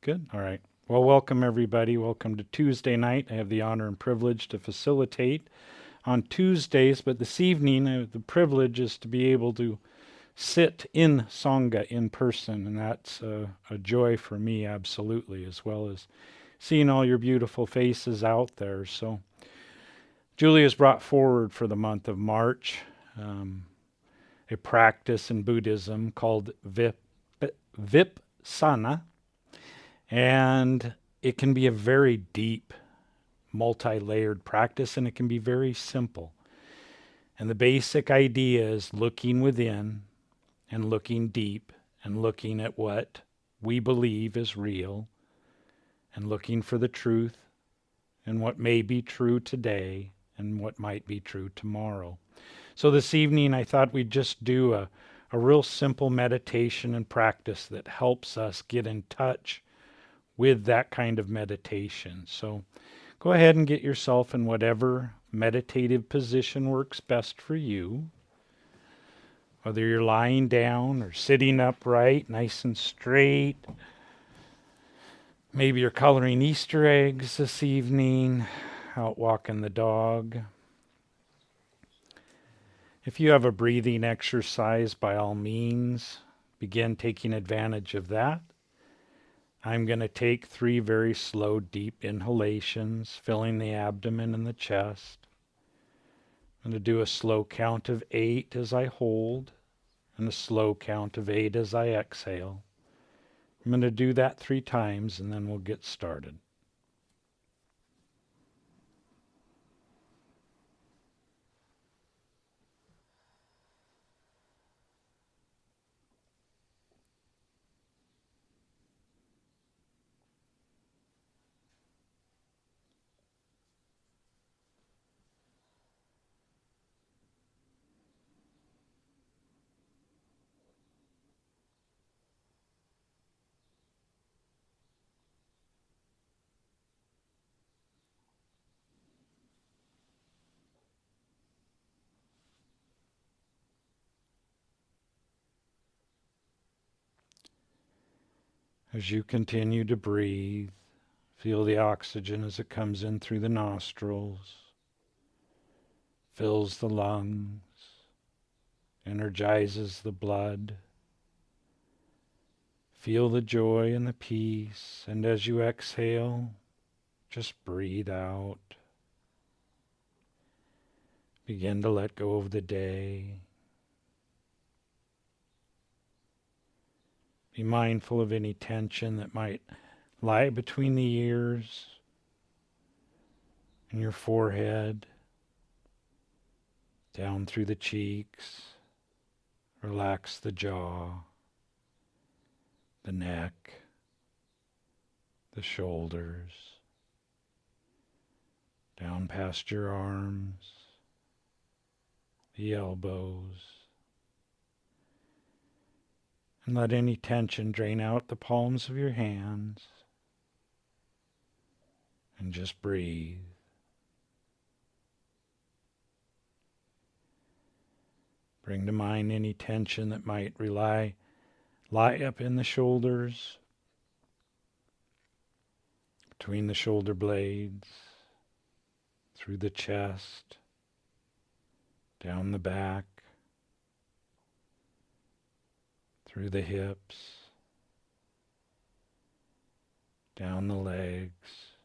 Good. All right. Well, welcome everybody. Welcome to Tuesday night. I have the honor and privilege to facilitate on Tuesdays, but this evening the privilege is to be able to sit in Sangha in person, and that's a joy for me, absolutely, as well as seeing all your beautiful faces out there. So, Julie has brought forward for the month of March um, a practice in Buddhism called Vipassana, and it can be a very deep, multi layered practice, and it can be very simple. And the basic idea is looking within and looking deep and looking at what we believe is real and looking for the truth and what may be true today and what might be true tomorrow. So this evening, I thought we'd just do a real simple meditation and practice that helps us get in touch with that kind of meditation. So go ahead and get yourself in whatever meditative position works best for you. Whether you're lying down or sitting upright, nice and straight. Maybe you're coloring Easter eggs this evening, out walking the dog. If you have a breathing exercise, by all means, begin taking advantage of that. I'm going to take 3 very slow, deep inhalations, filling the abdomen and the chest. I'm going to do a slow count of 8 as I hold, and a slow count of 8 as I exhale. I'm going to do that 3 times, and then we'll get started. As you continue to breathe, feel the oxygen as it comes in through the nostrils, fills the lungs, energizes the blood. Feel the joy and the peace, and as you exhale, just breathe out. Begin to let go of the day. Be mindful of any tension that might lie between the ears and your forehead, down through the cheeks. Relax the jaw, the neck, the shoulders, down past your arms, the elbows, and let any tension drain out the palms of your hands, and just breathe. Bring to mind any tension that might lie up in the shoulders, between the shoulder blades, through the chest, down the back, through the hips, down the legs,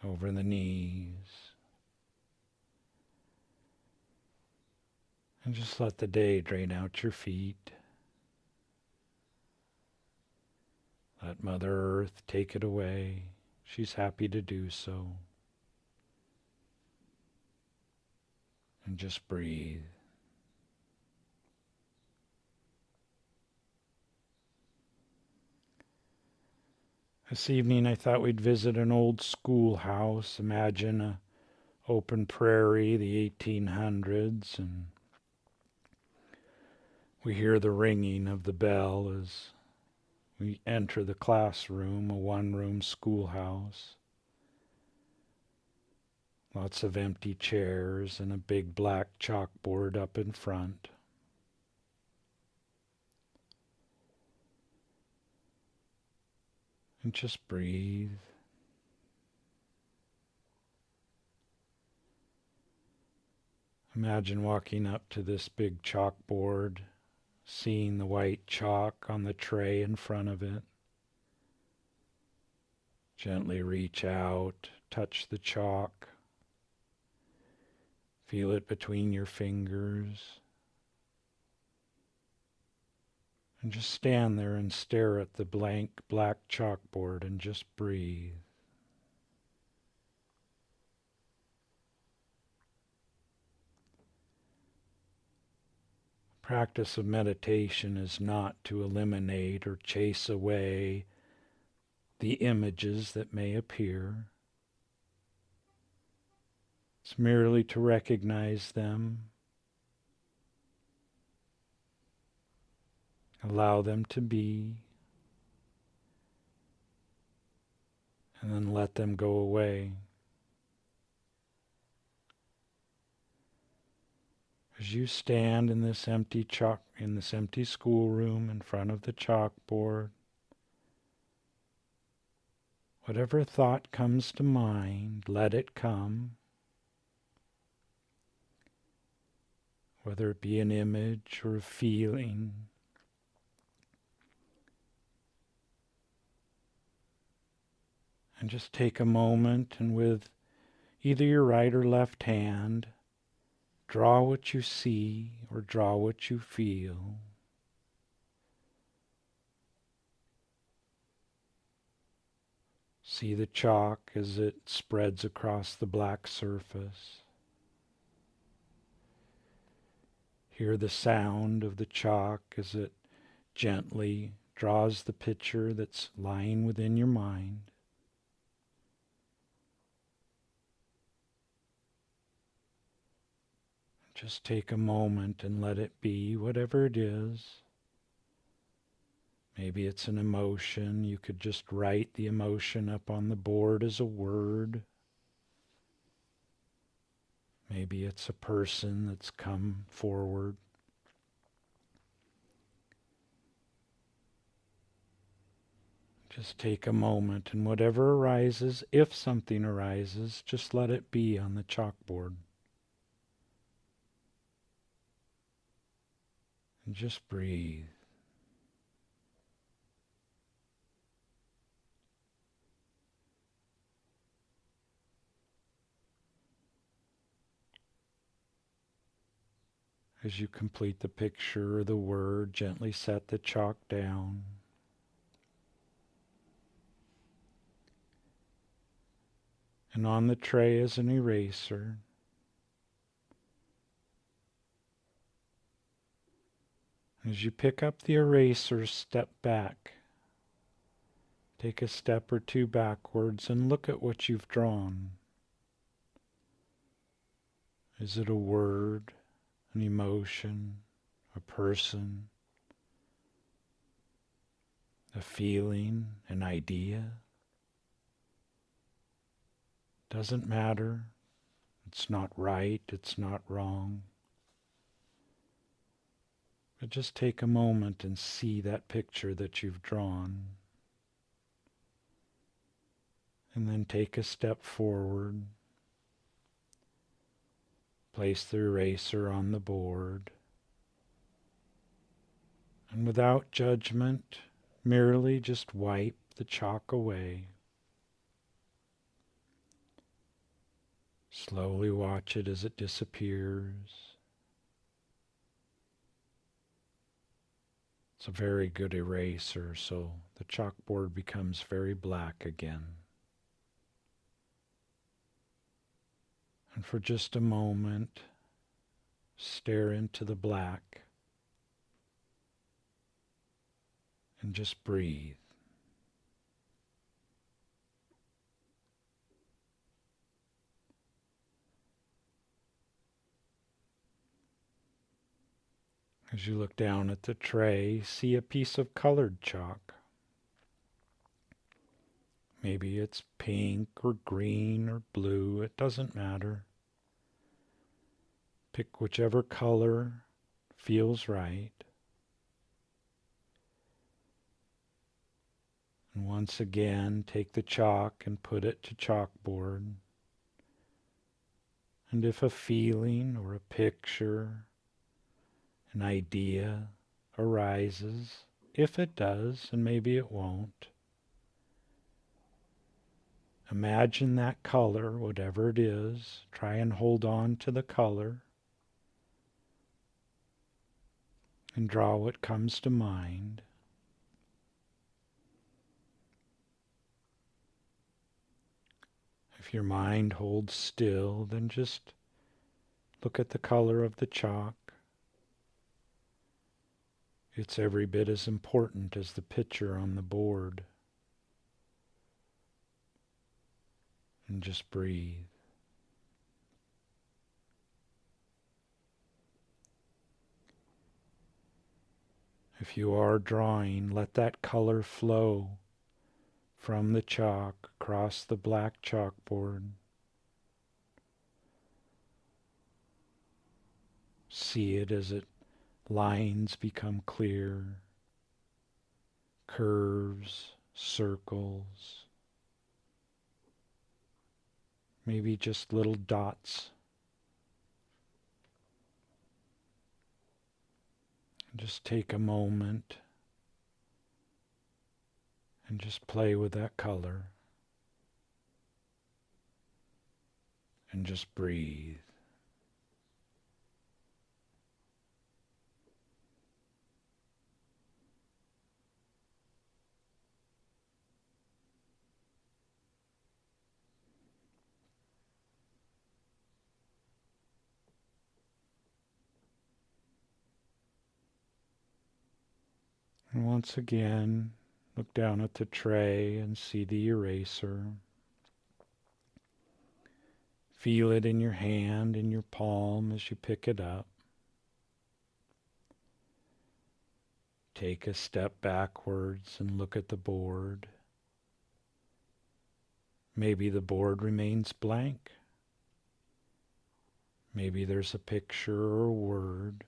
over the knees. And just let the day drain out your feet. Let Mother Earth take it away. She's happy to do so. And just breathe. This evening I thought we'd visit an old schoolhouse. Imagine a open prairie, the 1800s, and we hear the ringing of the bell as we enter the classroom, a one-room schoolhouse. Lots of empty chairs and a big black chalkboard up in front. And just breathe. Imagine walking up to this big chalkboard, seeing the white chalk on the tray in front of it. Gently reach out, touch the chalk, feel it between your fingers, and just stand there and stare at the blank black chalkboard and just breathe. Practice of meditation is not to eliminate or chase away the images that may appear. It's merely to recognize them, allow them to be, and then let them go away. As you stand in this empty schoolroom in front of the chalkboard, whatever thought comes to mind, let it come. Whether it be an image or a feeling. And just take a moment and with either your right or left hand, draw what you see or draw what you feel. See the chalk as it spreads across the black surface. Hear the sound of the chalk as it gently draws the picture that's lying within your mind. Just take a moment and let it be whatever it is. Maybe it's an emotion. You could just write the emotion up on the board as a word. Maybe it's a person that's come forward. Just take a moment and whatever arises, if something arises, just let it be on the chalkboard. And just breathe. As you complete the picture or the word, gently set the chalk down. And on the tray is an eraser. As you pick up the eraser, step back. Take a step or two backwards and look at what you've drawn. Is it a word, an emotion, a person, a feeling, an idea? Doesn't matter. It's not right, it's not wrong. But just take a moment and see that picture that you've drawn. And then take a step forward. Place the eraser on the board. And without judgment, merely just wipe the chalk away. Slowly watch it as it disappears. It's a very good eraser, so the chalkboard becomes very black again. And for just a moment, stare into the black and just breathe. As you look down at the tray, see a piece of colored chalk. Maybe it's pink or green or blue, it doesn't matter. Pick whichever color feels right. And once again, take the chalk and put it to chalkboard. And if a feeling or a picture, an idea arises, if it does, and maybe it won't, imagine that color, whatever it is. Try and hold on to the color and draw what comes to mind. If your mind holds still, then just look at the color of the chalk. It's every bit as important as the picture on the board. And just breathe. If you are drawing, let that color flow from the chalk across the black chalkboard. See it as lines become clear, curves, circles, maybe just little dots. Just take a moment and just play with that color and just breathe. And once again, look down at the tray and see the eraser. Feel it in your hand, in your palm as you pick it up. Take a step backwards and look at the board. Maybe the board remains blank. Maybe there's a picture or a word.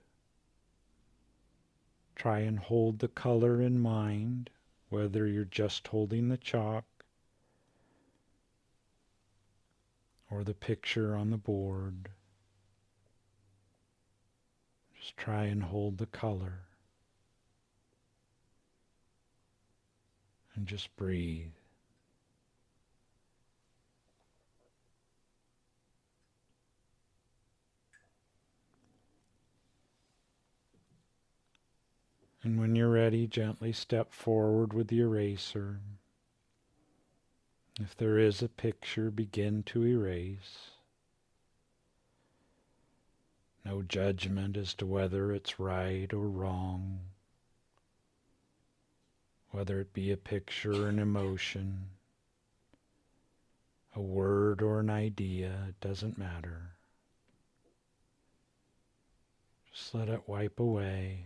Try and hold the color in mind, whether you're just holding the chalk or the picture on the board. Just try and hold the color and just breathe. And when you're ready, gently step forward with the eraser. If there is a picture, begin to erase. No judgment as to whether it's right or wrong, whether it be a picture or an emotion, a word or an idea, it doesn't matter. Just let it wipe away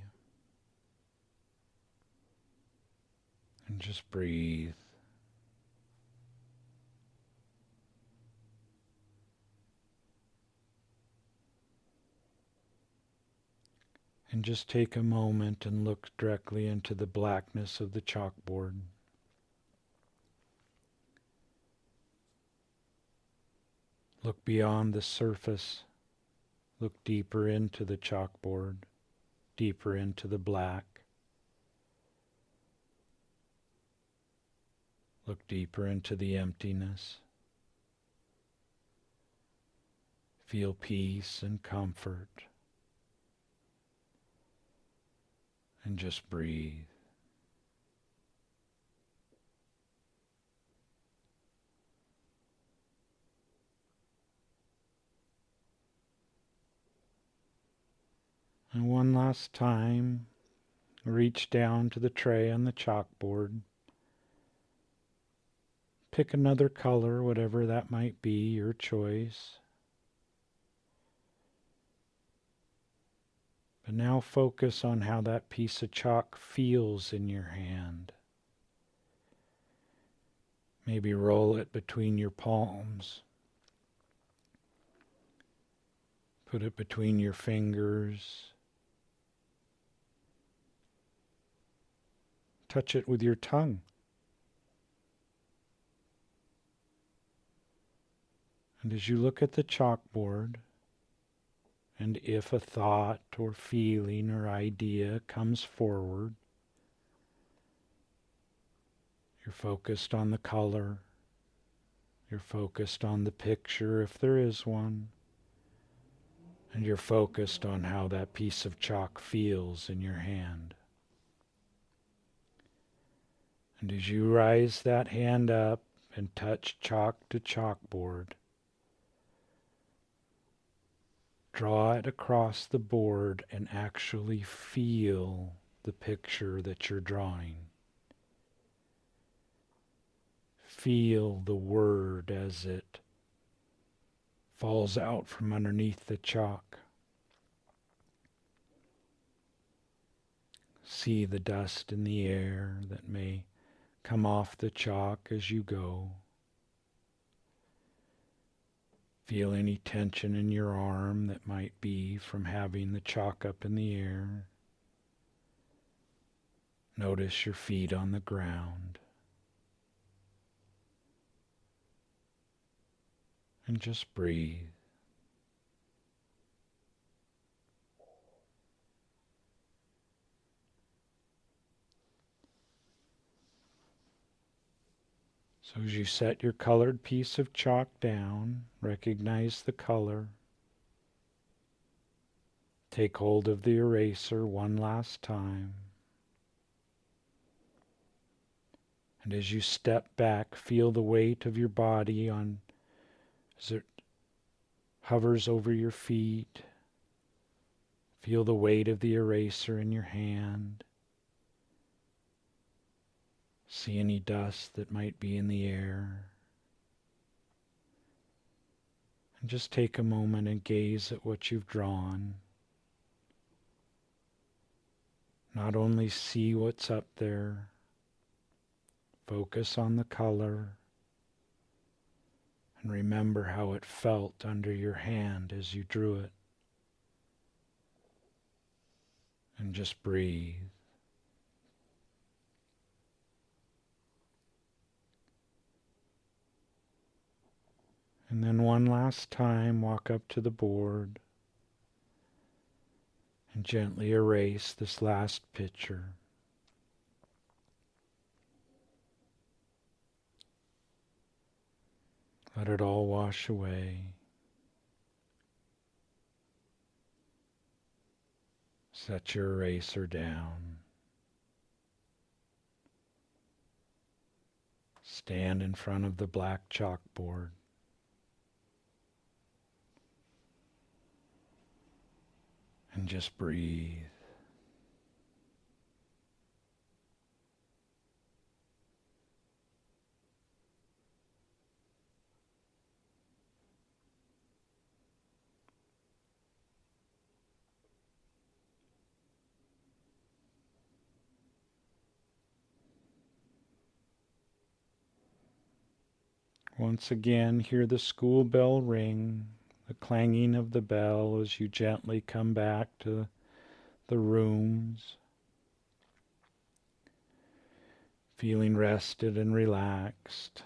and just breathe. And just take a moment and look directly into the blackness of the chalkboard. Look beyond the surface. Look deeper into the chalkboard, deeper into the black. Look deeper into the emptiness. Feel peace and comfort. And just breathe. And one last time, reach down to the tray on the chalkboard. Pick another color, whatever that might be, your choice. But now focus on how that piece of chalk feels in your hand. Maybe roll it between your palms. Put it between your fingers. Touch it with your tongue. And as you look at the chalkboard, and if a thought or feeling or idea comes forward, you're focused on the color, you're focused on the picture if there is one, and you're focused on how that piece of chalk feels in your hand. And as you rise that hand up and touch chalk to chalkboard, draw it across the board and actually feel the picture that you're drawing. Feel the word as it falls out from underneath the chalk. See the dust in the air that may come off the chalk as you go. Feel any tension in your arm that might be from having the chalk up in the air. Notice your feet on the ground. And just breathe. So as you set your colored piece of chalk down, recognize the color. Take hold of the eraser one last time. And as you step back, feel the weight of your body as it hovers over your feet. Feel the weight of the eraser in your hand. See any dust that might be in the air. And just take a moment and gaze at what you've drawn. Not only see what's up there, focus on the color, and remember how it felt under your hand as you drew it. And just breathe. And then one last time, walk up to the board and gently erase this last picture. Let it all wash away. Set your eraser down. Stand in front of the black chalkboard. And just breathe. Once again, hear the school bell ring, the clanging of the bell as you gently come back to the rooms, feeling rested and relaxed.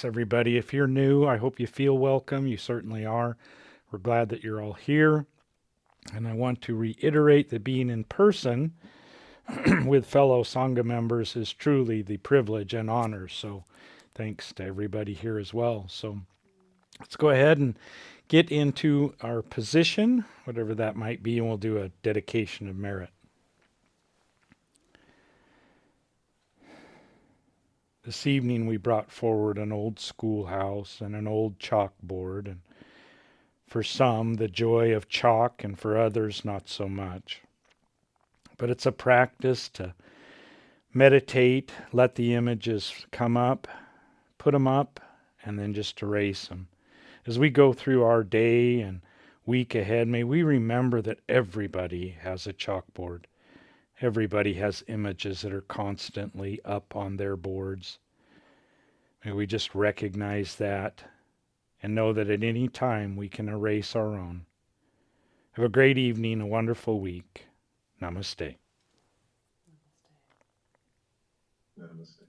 Everybody, if you're new, I hope you feel welcome. You certainly are. We're glad that you're all here. And I want to reiterate that being in person with fellow Sangha members is truly the privilege and honor. So thanks to everybody here as well. So let's go ahead and get into our position, whatever that might be, and we'll do a dedication of merit. This evening we brought forward an old schoolhouse and an old chalkboard, and for some the joy of chalk, and for others not so much. But it's a practice to meditate, let the images come up, put them up, and then just erase them. As we go through our day and week ahead, may we remember that everybody has a chalkboard. Everybody has images that are constantly up on their boards. May we just recognize that and know that at any time we can erase our own. Have a great evening, a wonderful week. Namaste. Namaste.